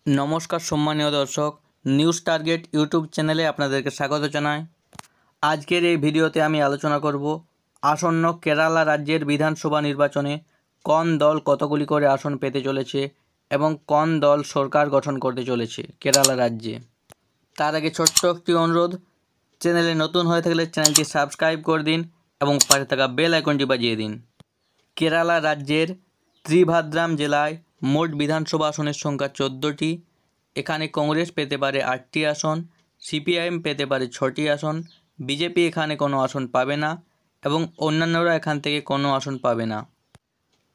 नमस्कार सम्मानीय दर्शक निউজ टार्गेट यूट्यूब चैनेले आपनादेरके स्वागत जानाई। आजकेर এই ভিডিওতে আমি আলোচনা করব আসন্ন কেরালা রাজ্যের বিধানসভা নির্বাচনে কোন দল কতগুলি করে আসন পেতে চলেছে এবং কোন দল সরকার গঠন করতে চলেছে কেরালা রাজ্যে। তার আগে ছোট্ট একটি অনুরোধ, চ্যানেলে নতুন হয়ে থাকলে চ্যানেলটি সাবস্ক্রাইব করে দিন এবং পাশে থাকা বেল আইকনটি বাজিয়ে দিন। কেরালা রাজ্যের ত্রিভাদ্রাম জেলায় মোট বিধানসভা আসনের সংখ্যা 14টি। এখানে কংগ্রেস পেতে পারে 8টি আসন, সিপিআইএম পেতে পারে 6টি আসন, বিজেপি এখানে কোনো আসন পাবে না এবং অন্যান্যরা এখান থেকে কোনো আসন পাবে না।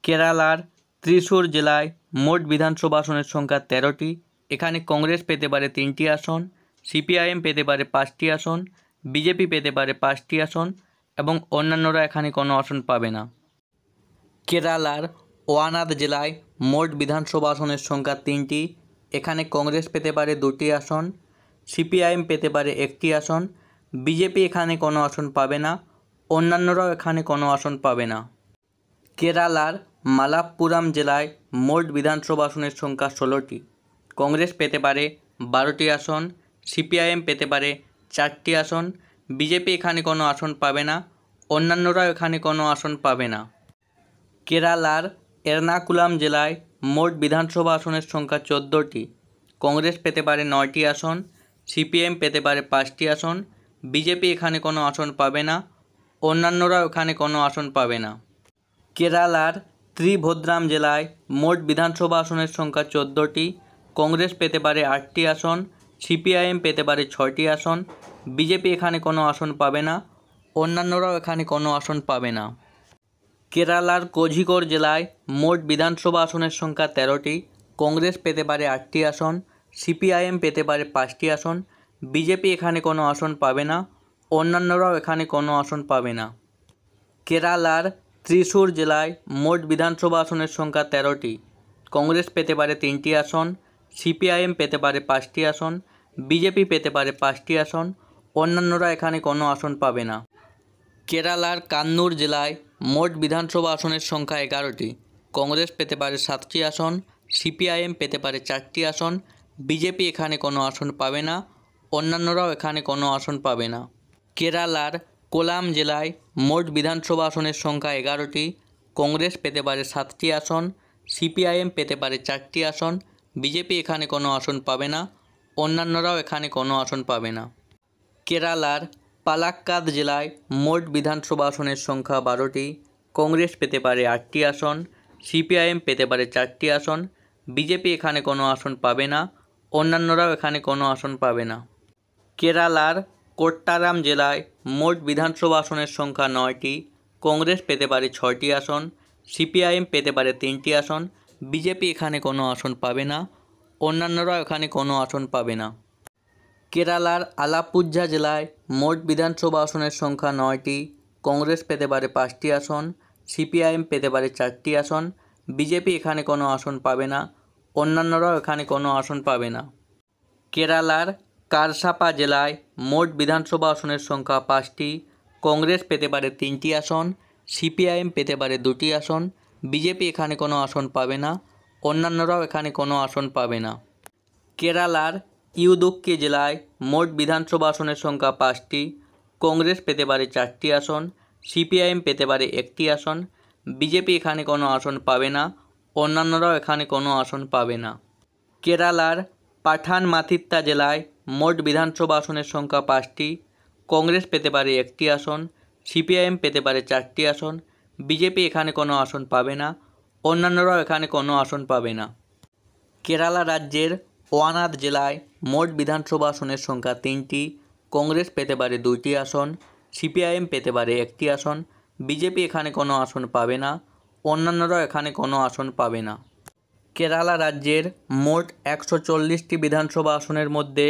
কেরালার ত্রিশূর জেলায় মোট বিধানসভা আসনের সংখ্যা 13টি। এখানে কংগ্রেস পেতে পারে 3টি আসন, সিপিআইএম পেতে পারে 5টি আসন, বিজেপি পেতে পারে 5টি আসন এবং অন্যান্যরা এখানে কোনো আসন পাবে না। কেরালার ওয়ানাদ জেলায় মোট বিধানসভা আসনের সংখ্যা 3টি। এখানে কংগ্রেস পেতে পারে 2টি আসন, সিপিআইএম পেতে পারে 1টি আসন, বিজেপি এখানে কোনো আসন পাবে না, অন্যান্যরাও এখানে কোনো আসন পাবে না। কেরালার মালাপ্পুরাম জেলায় মোট বিধানসভা আসনের সংখ্যা 16টি। কংগ্রেস পেতে পারে 12টি আসন, সিপিআইএম পেতে পারে 4টি আসন, বিজেপি এখানে কোনো আসন পাবে না, অন্যান্যরাও এখানে কোনো আসন পাবে না। কেরালার এর্নাকুলাম জেলায় মোট বিধানসভা আসনের সংখ্যা 14টি। কংগ্রেস পেতে পারে 9টি আসন, সিপিএম পেতে পারে 5টি আসন, বিজেপি এখানে কোনো আসন পাবে না, অন্যান্যরাও এখানে কোনো আসন পাবে না। কেরালার ত্রিভদ্রাম জেলায় মোট বিধানসভা আসনের সংখ্যা 14টি। কংগ্রেস পেতে পারে 8টি আসন, সিপিআইএম পেতে পারে 6টি আসন, বিজেপি এখানে কোনো আসন পাবে না, অন্যান্যরাও এখানে কোনো আসন পাবে না। কেরালার কোঝিকোড জেলায় মোট বিধানসভা আসনের সংখ্যা 13টি। কংগ্রেস পেতে পারে 8টি আসন, সিপিআইএম পেতে পারে 5টি আসন, বিজেপি এখানে কোনো আসন পাবে না, অন্যান্যরাও এখানে কোনো আসন পাবে না। কেরালার ত্রিশূর জেলায় মোট বিধানসভা আসনের সংখ্যা 13টি। কংগ্রেস পেতে পারে 3টি আসন, সিপিআইএম পেতে পারে 5টি আসন, বিজেপি পেতে পারে 5টি আসন, অন্যান্যরা এখানে কোনো আসন পাবে না। কেরালার কান্নুর জেলায় মোট বিধানসভা আসনের সংখ্যা 11টি। কংগ্রেস পেতে পারে 7টি আসন, সিপিআইএম পেতে পারে 4টি আসন, বিজেপি এখানে কোনো আসন পাবে না, অন্যান্যরাও এখানে কোনো আসন পাবে না। কেরালার কোলাম জেলায় মোট বিধানসভা আসনের সংখ্যা 11টি। কংগ্রেস পেতে পারে 7টি আসন, সিপিআইএম পেতে পারে 4টি আসন, বিজেপি এখানে কোনো আসন পাবে না, অন্যান্যরাও এখানে কোনো আসন পাবে না। কেরালার পালাক্কাদ জেলায় মোট বিধানসভা আসনের সংখ্যা 12টি। কংগ্রেস পেতে পারে 8টি আসন, সিপিআইএম পেতে পারে 4টি আসন, বিজেপি এখানে কোনো আসন পাবে না, অন্যান্যরাও এখানে কোনো আসন পাবে না। কেরালার কোট্টারাম জেলায় মোট বিধানসভা আসনের সংখ্যা 9টি। কংগ্রেস পেতে পারে 6টি আসন, সিপিআইএম পেতে পারে 3টি আসন, বিজেপি এখানে কোনো আসন পাবে না, অন্যান্যরাও এখানে কোনো আসন পাবে না। কেরালার আলাপ্পুঝা জেলায় মোট বিধানসভা আসনের সংখ্যা 9টি। কংগ্রেস পেতে পারে 5টি আসন, সিপিআইএম পেতে পারে 4টি আসন, বিজেপি এখানে কোনো আসন পাবে না, অন্যান্যরাও এখানে কোনো আসন পাবে না। কেরালার কারসাপা জেলায় মোট বিধানসভা আসনের সংখ্যা 5টি। কংগ্রেস পেতে পারে 3টি আসন, সিপিআইএম পেতে পারে 2টি আসন, বিজেপি এখানে কোনো আসন পাবে না, অন্যান্যরাও এখানে কোনো আসন পাবে না। কেরালার ইউদুক্কি জেলায় মোট বিধানসভা আসনের সংখ্যা 5টি। কংগ্রেস পেতে পারে 4টি আসন, সিপিআইএম পেতে পারে 1টি আসন, বিজেপি এখানে কোনো আসন পাবে না, অন্যান্যরাও এখানে কোনো আসন পাবে না। কেরালার পাঠানমাথিত্তা জেলায় মোট বিধানসভা আসনের সংখ্যা 5টি। কংগ্রেস পেতে পারে 1টি আসন, সিপিআইএম পেতে পারে 4টি আসন, বিজেপি এখানে কোনো আসন পাবে না, অন্যান্যরাও এখানে কোনো আসন পাবে না। কেরালা রাজ্যের ওয়ানাদ জেলায় মোট বিধানসভা আসনের সংখ্যা 3টি। কংগ্রেস পেতে পারে 2টি আসন, সিপিআইএম পেতে পারে 1টি আসন, বিজেপি এখানে কোনো আসন পাবে না, অন্যান্যরাও এখানে কোনো আসন পাবে না। কেরালা রাজ্যের মোট 140টি বিধানসভা আসনের মধ্যে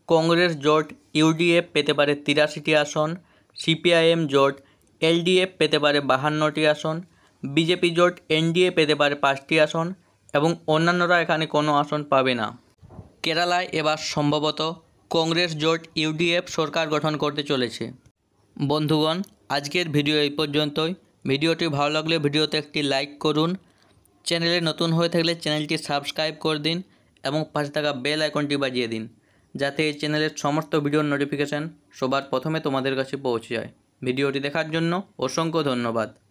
কংগ্রেস জোট ইউডিএফ পেতে পারে 83টি আসন, সিপিআইএম জোট এলডিএফ পেতে পারে 52টি আসন, বিজেপি জোট এনডিএ পেতে পারে 5টি আসন এবং অন্যান্যরা এখানে কোনো আসন পাবে না। কেরালায় এবার সম্ভবত কংগ্রেস জোট ইউডিএফ সরকার গঠন করতে চলেছে। বন্ধুগণ, আজকের ভিডিও এই পর্যন্তই। ভিডিওটি ভালো লাগলে ভিডিওতে একটি লাইক করুন, চ্যানেলে নতুন হয়ে থাকলে চ্যানেলটি সাবস্ক্রাইব করে দিন এবং পাশে থাকা বেল আইকনটি বাজিয়ে দিন, যাতে এই চ্যানেলের সমস্ত ভিডিওর নোটিফিকেশান সবার প্রথমে তোমাদের কাছে পৌঁছে যায়। ভিডিওটি দেখার জন্য অসংখ্য ধন্যবাদ।